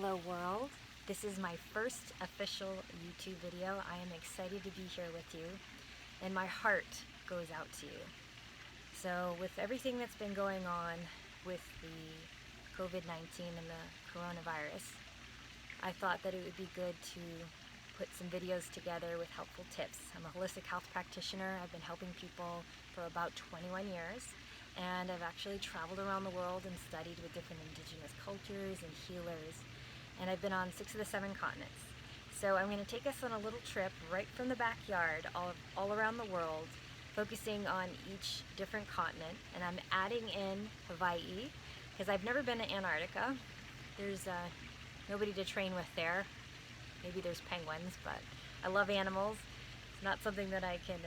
Hello world, this is my first official YouTube video. I am excited to be here with you and my heart goes out to you. So with everything that's been going on with the COVID-19 and the coronavirus, I thought that it would be good to put some videos together with helpful tips. I'm a holistic health practitioner. I've been helping people for about 21 years. And I've actually traveled around the world and studied with different indigenous cultures and healers. And I've been on 6 of the 7 continents. So I'm going to take us on a little trip right from the backyard all around the world, focusing on each different continent. And I'm adding in Hawaii, because I've never been to Antarctica. There's nobody to train with there. Maybe there's penguins, but I love animals. It's not something that I can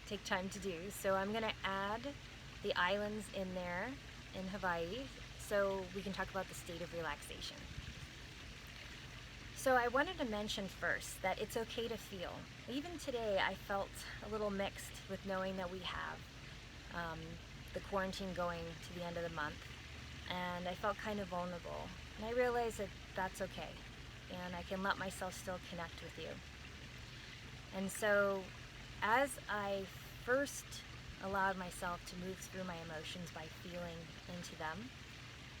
take time to do. So I'm going to add the islands in there in Hawaii so we can talk about the state of relaxation. So I wanted to mention first that it's okay to feel. Even today I felt a little mixed with knowing that we have the quarantine going to the end of the month, and I felt kind of vulnerable, and I realized that that's okay and I can let myself still connect with you. And so as I first allowed myself to move through my emotions by feeling into them,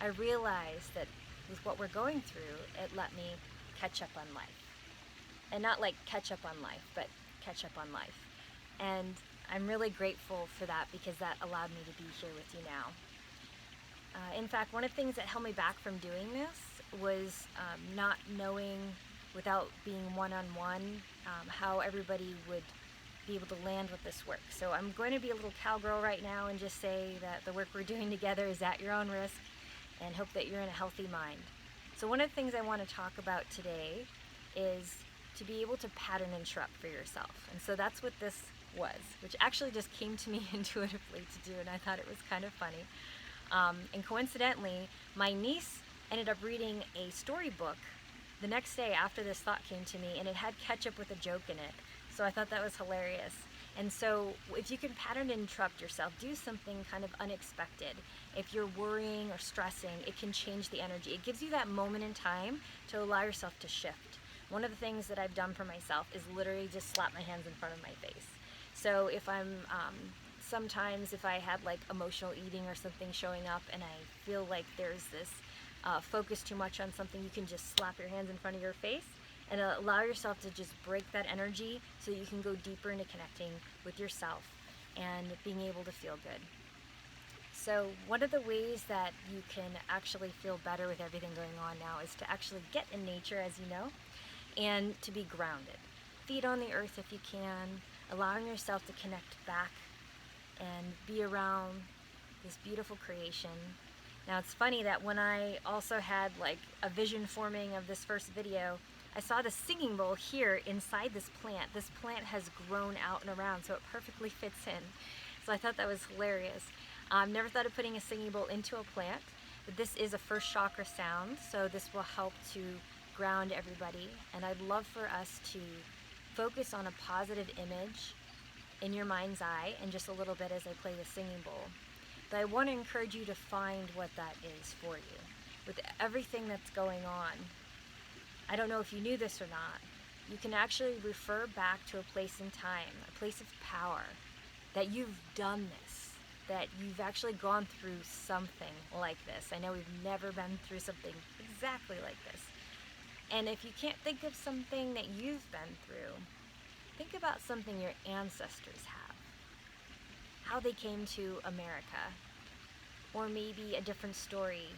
I realized that with what we're going through, it let me catch up on life. And not like catch up on life, but catch up on life. And I'm really grateful for that because that allowed me to be here with you now. In fact, one of the things that held me back from doing this was not knowing, without being one-on-one, how everybody would be able to land with this work. So I'm going to be a little cowgirl right now and just say that the work we're doing together is at your own risk, and hope that you're in a healthy mind. So one of the things I want to talk about today is to be able to pattern interrupt for yourself. And so that's what this was, which actually just came to me intuitively to do, and I thought it was kind of funny. And coincidentally, my niece ended up reading a storybook the next day after this thought came to me, and it had ketchup with a joke in it. So I thought that was hilarious. And so if you can pattern interrupt yourself, do something kind of unexpected. If you're worrying or stressing, it can change the energy. It gives you that moment in time to allow yourself to shift. One of the things that I've done for myself is literally just slap my hands in front of my face. So if I'm, sometimes if I had like emotional eating or something showing up and I feel like there's this focus too much on something, you can just slap your hands in front of your face and allow yourself to just break that energy so you can go deeper into connecting with yourself and being able to feel good. So one of the ways that you can actually feel better with everything going on now is to actually get in nature, as you know, and to be grounded. Feet on the earth if you can, allowing yourself to connect back and be around this beautiful creation. Now it's funny that when I also had like a vision forming of this first video, I saw the singing bowl here inside this plant. This plant has grown out and around, so it perfectly fits in. So I thought that was hilarious. Never thought of putting a singing bowl into a plant, but this is a first chakra sound, so this will help to ground everybody. And I'd love for us to focus on a positive image in your mind's eye in just a little bit as I play the singing bowl. But I want to encourage you to find what that is for you. With everything that's going on, I don't know if you knew this or not, you can actually refer back to a place in time, a place of power, that you've done this, that you've actually gone through something like this. I know we've never been through something exactly like this. And if you can't think of something that you've been through, think about something your ancestors have. How they came to America, or maybe a different story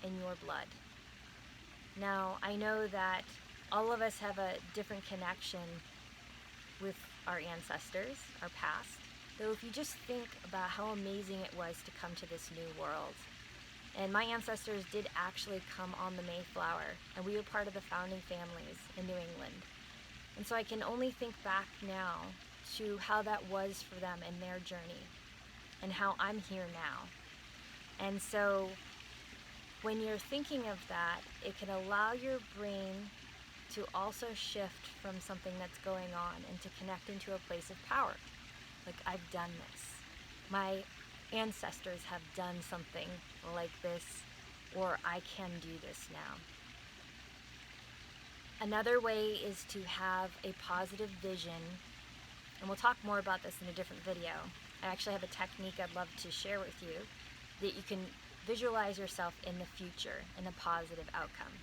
in your blood. Now, I know that all of us have a different connection with our ancestors, our past, though if you just think about how amazing it was to come to this new world. And my ancestors did actually come on the Mayflower, and we were part of the founding families in New England. And so I can only think back now to how that was for them in their journey, and how I'm here now. And so when you're thinking of that, it can allow your brain to also shift from something that's going on and to connect into a place of power. Like, I've done this. My ancestors have done something like this, or I can do this now. Another way is to have a positive vision, and we'll talk more about this in a different video. I actually have a technique I'd love to share with you that you can visualize yourself in the future in a positive outcome.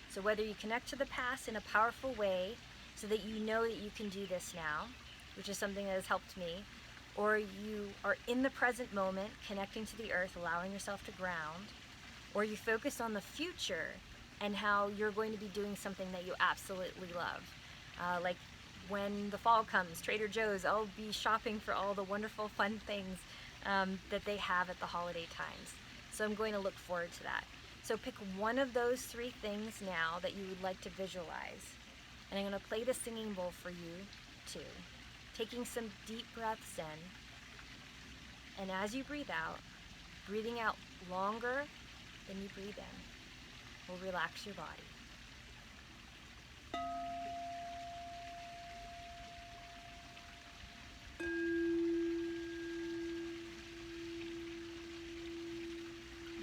So whether you connect to the past in a powerful way so that you know that you can do this now, which is something that has helped me, or you are in the present moment connecting to the earth, allowing yourself to ground, or you focus on the future and how you're going to be doing something that you absolutely love. Like when the fall comes, Trader Joe's, I'll be shopping for all the wonderful fun things that they have at the holiday times. So I'm going to look forward to that. So pick one of those three things now that you would like to visualize. And I'm going to play the singing bowl for you too. Taking some deep breaths in. And as you breathe out, breathing out longer than you breathe in will relax your body.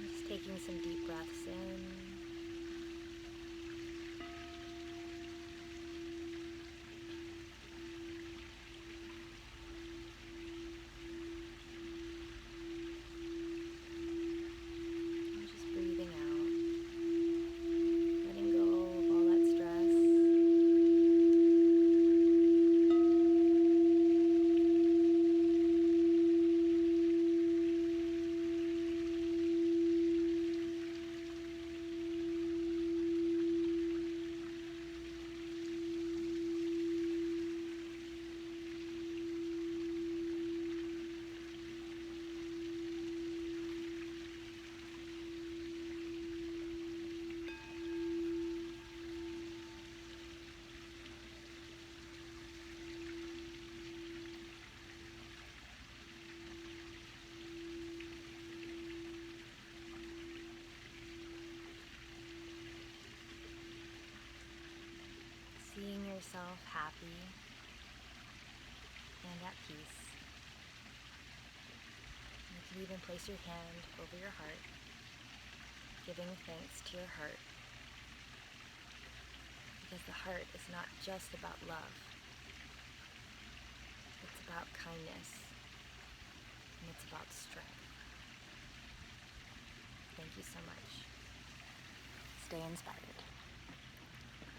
Just taking some deep breaths in. And just breathing out. Letting go of all that stress. Seeing yourself happy and at peace. You can even place your hand over your heart, giving thanks to your heart. Because the heart is not just about love. It's about kindness. And it's about strength. Thank you so much. Stay inspired.